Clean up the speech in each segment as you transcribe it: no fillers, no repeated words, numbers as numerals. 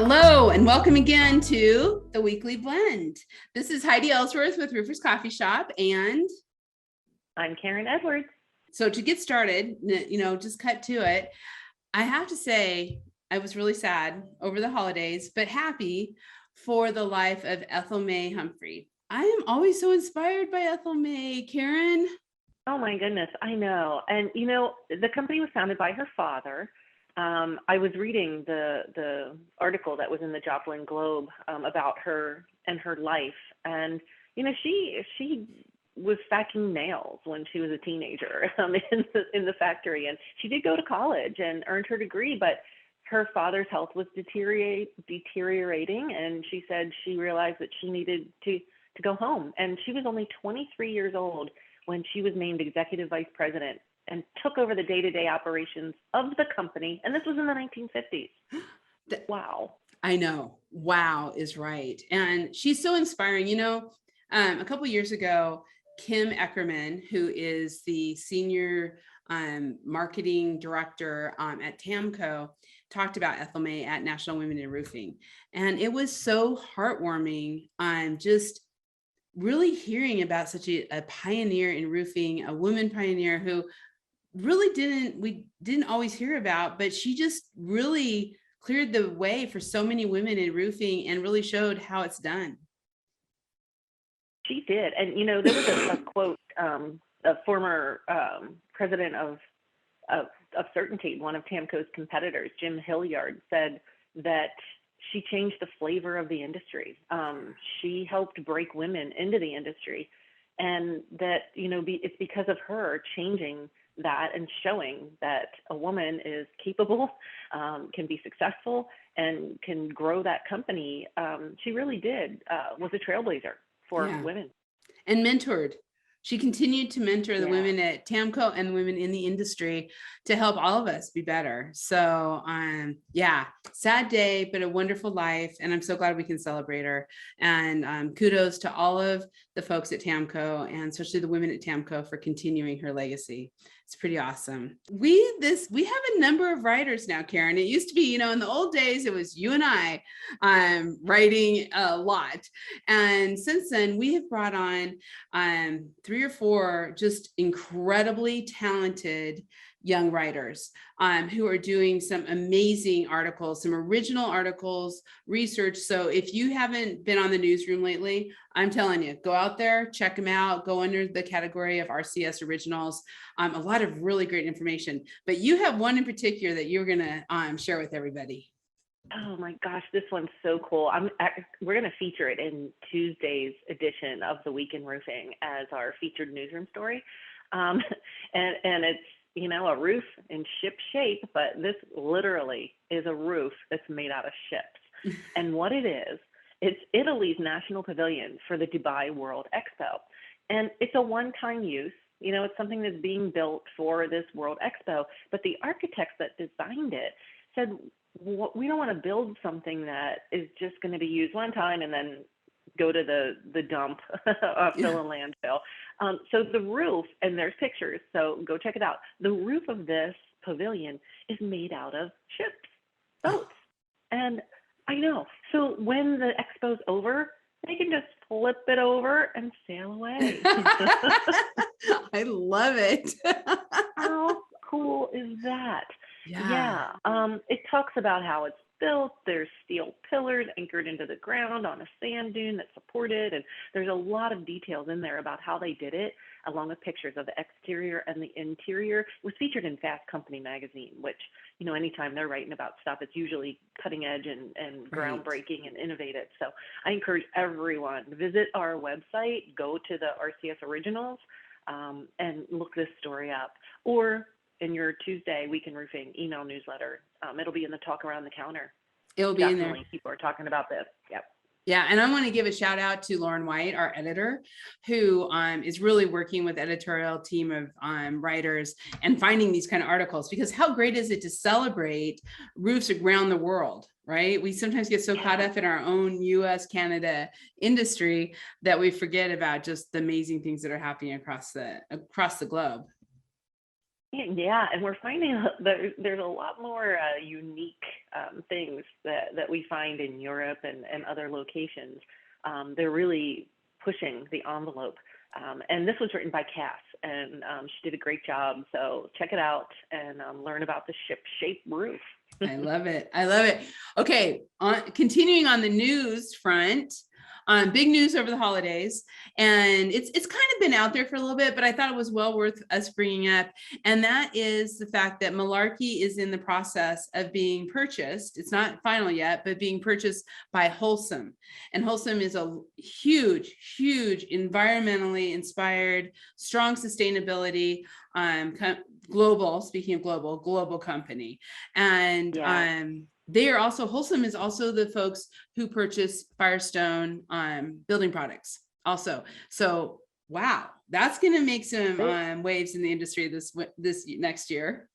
Hello and welcome again to the Weekly Blend. This is Heidi Ellsworth with Roofers Coffee Shop, and I'm Karen Edwards. So to get started, just cut to it. I have to say I was really sad over the holidays, but happy for the life of Ethel May Humphrey. I am always so inspired by Ethel May. Karen? Oh my goodness, I know. And the company was founded by her father. I was reading the article that was in the Joplin Globe about her and her life, and she was stacking nails when she was a teenager in the factory, and she did go to college and earned her degree, but her father's health was deteriorating, and she said she realized that she needed to go home, and she was only 23 years old when she was named executive vice president and took over the day-to-day operations of the company. And this was in the 1950s. Wow. I know. Wow is right. And she's so inspiring. A couple of years ago, Kim Eckerman, who is the senior marketing director at TAMCO, talked about Ethel May at National Women in Roofing. And it was so heartwarming. Just really hearing about such a pioneer in roofing, a woman pioneer who really we didn't always hear about, but she just really cleared the way for so many women in roofing and really showed how it's done. She did. And, there was a quote, a former president of Certainty, one of TAMCO's competitors, Jim Hilliard, said that she changed the flavor of the industry. She helped break women into the industry, and that, it's because of her changing that and showing that a woman is capable, can be successful, and can grow that company. She really was a trailblazer for women. And mentored. She continued to mentor the women at TAMCO and women in the industry to help all of us be better. So sad day, but a wonderful life. And I'm so glad we can celebrate her. And kudos to all of the folks at TAMCO, and especially the women at TAMCO, for continuing her legacy. It's pretty awesome. We have a number of writers now, Karen. It used to be, in the old days, it was you and I writing a lot. And since then, we have brought on 3 or 4 just incredibly talented young writers who are doing some amazing articles, some original articles, research. So if you haven't been on the newsroom lately, I'm telling you, go out there, check them out, go under the category of RCS Originals. A lot of really great information, but you have one in particular that you're going to share with everybody. Oh my gosh, this one's so cool. We're going to feature it in Tuesday's edition of the Week in Roofing as our featured newsroom story. And it's, a roof in ship shape, but this literally is a roof that's made out of ships. And what it is, it's Italy's national pavilion for the Dubai World Expo. And it's a one-time use. It's something that's being built for this World Expo, but the architects that designed it said, we don't want to build something that is just going to be used one time and then go to the dump, fill and landfill. So the roof, and there's pictures, so go check it out. The roof of this pavilion is made out of ships, boats. And I know, so when the expo's over, they can just flip it over and sail away. I love it. How cool is that? Yeah. It talks about how it's built. There's steel pillars anchored into the ground on a sand dune that's supported, and there's a lot of details in there about how they did it, along with pictures of the exterior and the interior. It was featured in Fast Company magazine, which, anytime they're writing about stuff, it's usually cutting edge and groundbreaking and innovative. So I encourage everyone to visit our website, go to the RCS Originals, and look this story up, or in your Tuesday Week in Roofing email newsletter. It'll be in the talk around the counter. It'll be Definitely in there. People are talking about this. Yep. Yeah, and I want to give a shout out to Lauren White, our editor, who is really working with editorial team of writers and finding these kind of articles, because how great is it to celebrate roofs around the world, right? We sometimes get so caught up in our own US, Canada industry that we forget about just the amazing things that are happening across the globe. Yeah, and we're finding there's a lot more unique things that we find in Europe and other locations. They're really pushing the envelope. And this was written by Cass, and she did a great job. So check it out and learn about the Shipshape Roof. I love it. I love it. Okay, continuing on the news front, big news over the holidays, and it's kind of been out there for a little bit, but I thought it was well worth us bringing up, and that is the fact that Malarkey is in the process of being purchased. It's not final yet, but being purchased by Wholesome, and Wholesome is a huge, huge environmentally inspired, strong sustainability, global, speaking of global company. And Yeah. they are also, Wholesome is also the folks who purchase Firestone building products also. So wow, that's going to make some waves in the industry this next year.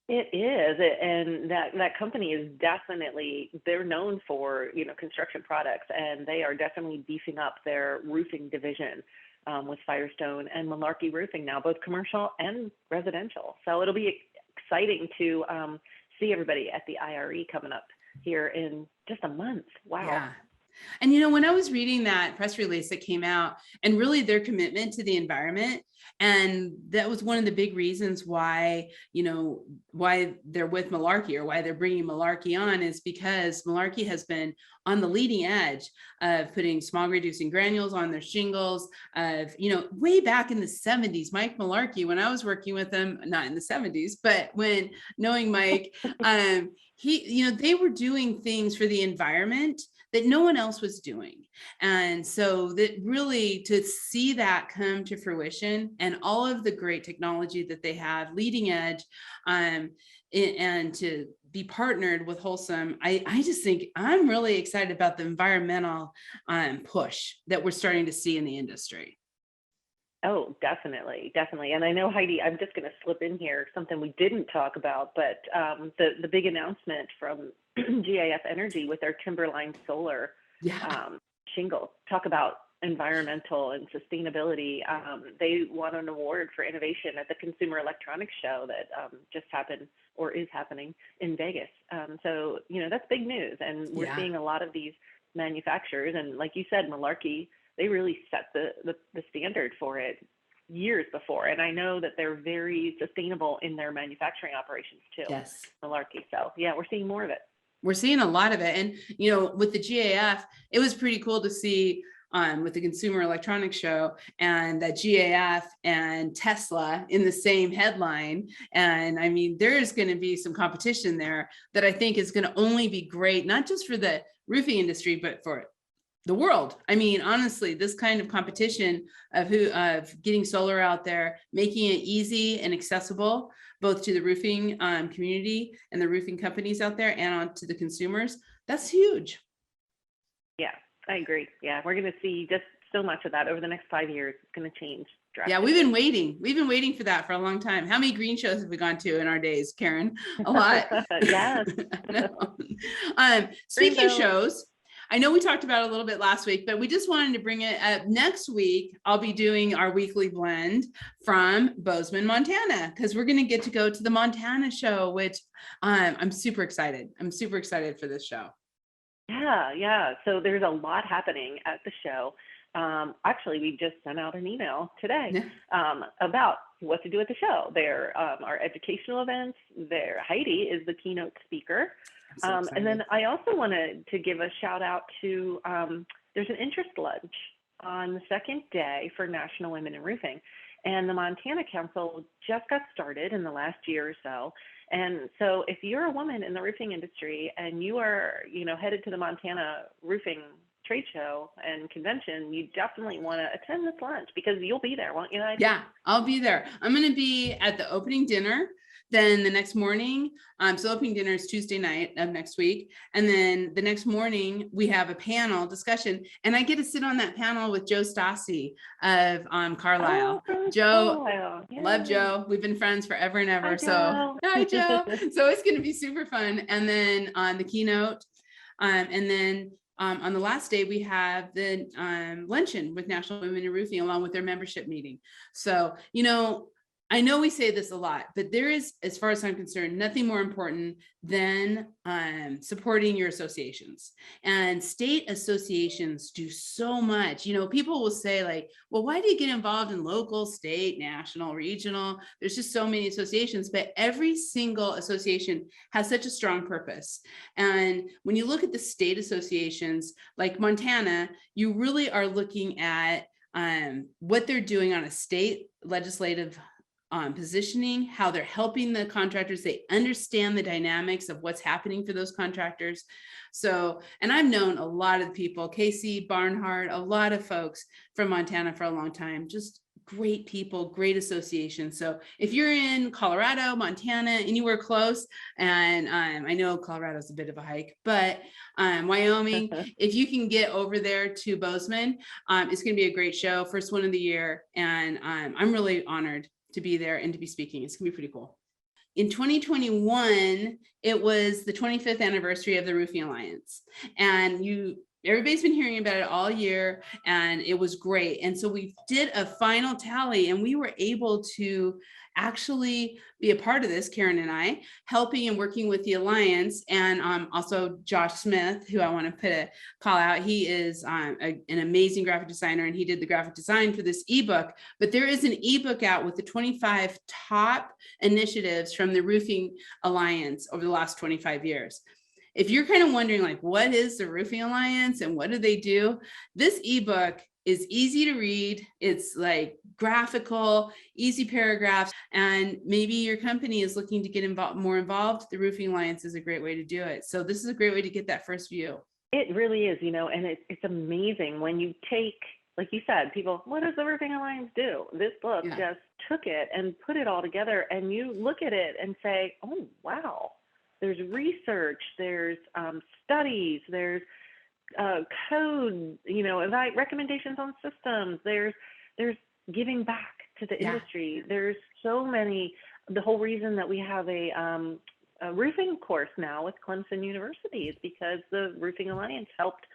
It is, and that company is definitely, they're known for, construction products, and they are definitely beefing up their roofing division with Firestone and Malarkey Roofing now, both commercial and residential. So it'll be exciting to see everybody at the IRE coming up here in just a month. Wow. Yeah. And when I was reading that press release that came out, and really their commitment to the environment, and that was one of the big reasons why, why they're with Malarkey, or why they're bringing Malarkey on, is because Malarkey has been on the leading edge of putting smog reducing granules on their shingles of, way back in the 70s. Mike Malarkey, when I was working with him, not in the 70s, but when knowing Mike, they were doing things for the environment that no one else was doing. And so that really, to see that come to fruition, and all of the great technology that they have, leading edge, and to be partnered with Wholesome, I just think I'm really excited about the environmental push that we're starting to see in the industry. Oh, definitely, definitely. And I know, Heidi, I'm just going to slip in here something we didn't talk about, but the big announcement from GIF Energy with their Timberline Solar shingle. Talk about environmental and sustainability. They won an award for innovation at the Consumer Electronics Show that just happened, or is happening, in Vegas. So, that's big news. And we're seeing a lot of these manufacturers, and like you said, Malarkey, they really set the standard for it years before. And I know that they're very sustainable in their manufacturing operations too. Yes. Malarkey. So yeah, we're seeing more of it. We're seeing a lot of it. And, with the GAF, it was pretty cool to see with the Consumer Electronics Show, and that GAF and Tesla in the same headline. And I mean, there's going to be some competition there that I think is going to only be great, not just for the roofing industry, but for the world. I mean, honestly, this kind of competition of getting solar out there, making it easy and accessible, both to the roofing community and the roofing companies out there, and on to the consumers, that's huge. Yeah, I agree. Yeah, we're going to see just so much of that over the next 5 years. It's going to change drastically. Yeah, we've been waiting for that for a long time. How many green shows have we gone to in our days, Karen? A lot. Yes. Speaking of shows, I know we talked about it a little bit last week, but we just wanted to bring it up. Next week, I'll be doing our weekly blend from Bozeman, Montana, because we're going to get to go to the Montana show, which I'm super excited. I'm super excited for this show. Yeah. So there's a lot happening at the show. Actually, we just sent out an email today about what to do at the show. There are educational events. Heidi is the keynote speaker. And then I also wanted to give a shout out to, there's an interest lunch on the second day for National Women in Roofing. And the Montana Council just got started in the last year or so. And so if you're a woman in the roofing industry and you are, headed to the Montana Roofing Trade Show and Convention, you definitely want to attend this lunch, because you'll be there, won't you, Heidi? Yeah, I'll be there. I'm going to be at the opening dinner. Then the next morning, so opening dinner is Tuesday night of next week. And then the next morning we have a panel discussion, and I get to sit on that panel with Joe Stassi of Carlisle. Joe, love Joe. We've been friends forever and ever. Hi, Joe. So it's going to be super fun. And then on the keynote, and then on the last day, we have the luncheon with National Women in Roofing, along with their membership meeting. So, I know we say this a lot, but there is, as far as I'm concerned, nothing more important than supporting your associations. And state associations do so much. People will say like, well, why do you get involved in local, state, national, regional? There's just so many associations, but every single association has such a strong purpose. And when you look at the state associations, like Montana, you really are looking at what they're doing on a state legislative positioning, how they're helping the contractors. They understand the dynamics of what's happening for those contractors. So, and I've known a lot of people, Casey Barnhart, a lot of folks from Montana for a long time, just great people, great associations. So if you're in Colorado, Montana, anywhere close, and I know Colorado's a bit of a hike, but Wyoming, if you can get over there to Bozeman, it's going to be a great show, first one of the year. And I'm really honored to be there and to be speaking. It's gonna be pretty cool. In 2021, it was the 25th anniversary of the Roofing Alliance. And everybody's been hearing about it all year, and it was great. And so we did a final tally, and we were able to actually be a part of this, Karen and I, helping and working with the Alliance, and also Josh Smith, who I want to put a call out. He is an amazing graphic designer, and he did the graphic design for this ebook. But there is an ebook out with the 25 top initiatives from the Roofing Alliance over the last 25 years. If you're kind of wondering, like, what is the Roofing Alliance and what do they do? This ebook is easy to read. It's like graphical, easy paragraphs, and maybe your company is looking to get more involved. The Roofing Alliance is a great way to do it. So this is a great way to get that first view. It really is, and it's amazing when you take, like you said, people, what does the Roofing Alliance do? This book just took it and put it all together, and you look at it and say, oh, wow. There's research, there's studies, there's code, recommendations on systems, there's giving back to the industry. There's so many. The whole reason that we have a roofing course now with Clemson University is because the Roofing Alliance helped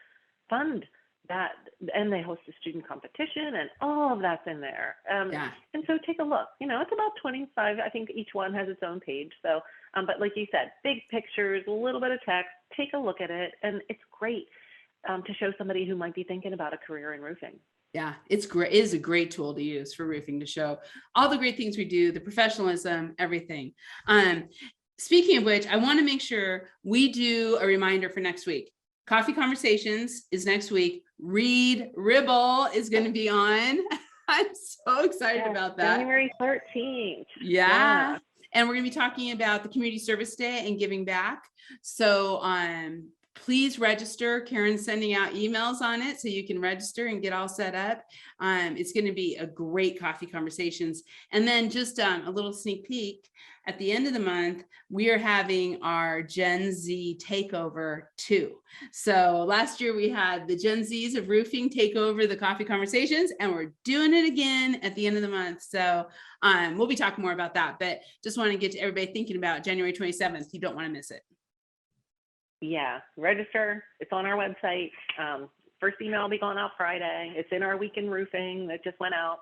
fund that, and they host a student competition, and all of that's in there. And so take a look. It's about 25. I think each one has its own page. So, but like you said, big pictures, a little bit of text. Take a look at it, and it's great to show somebody who might be thinking about a career in roofing. Yeah, it's great. It is a great tool to use for roofing, to show all the great things we do, the professionalism, everything. Speaking of which, I want to make sure we do a reminder for next week. Coffee Conversations is next week. Reed Ribble is going to be on. I'm so excited about that. January 13th. Yeah. And we're going to be talking about the Community Service Day and giving back. So please register. Karen's sending out emails on it so you can register and get all set up. It's going to be a great Coffee Conversations. And then just a little sneak peek, at the end of the month, we are having our Gen Z takeover too. So last year we had the Gen Zs of roofing take over the Coffee Conversations, and we're doing it again at the end of the month. So we'll be talking more about that, but just want to get everybody thinking about January 27th. You don't want to miss it. Yeah, register. It's on our website. First email will be going out Friday. It's in our Week in Roofing that just went out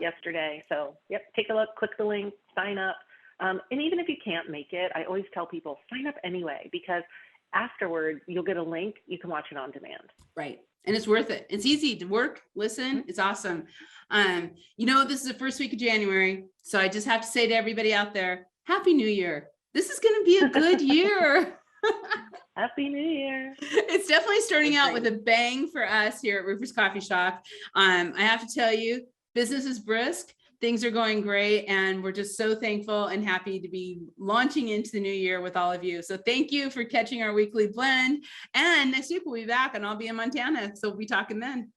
yesterday. So, take a look, click the link, sign up. And even if you can't make it, I always tell people, sign up anyway, because afterward, you'll get a link. You can watch it on demand. Right. And it's worth it. It's easy to work, listen. It's awesome. This is the first week of January. So I just have to say to everybody out there, Happy New Year. This is going to be a good year. Happy New Year. It's definitely starting out with a bang for us here at Roofers Coffee Shop. I have to tell you, business is brisk. Things are going great, and we're just so thankful and happy to be launching into the new year with all of you. So thank you for catching our weekly blend. And next week we'll be back, and I'll be in Montana. So we'll be talking then.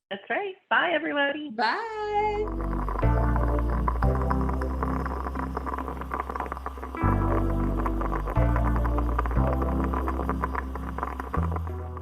That's right. Bye, everybody. Bye.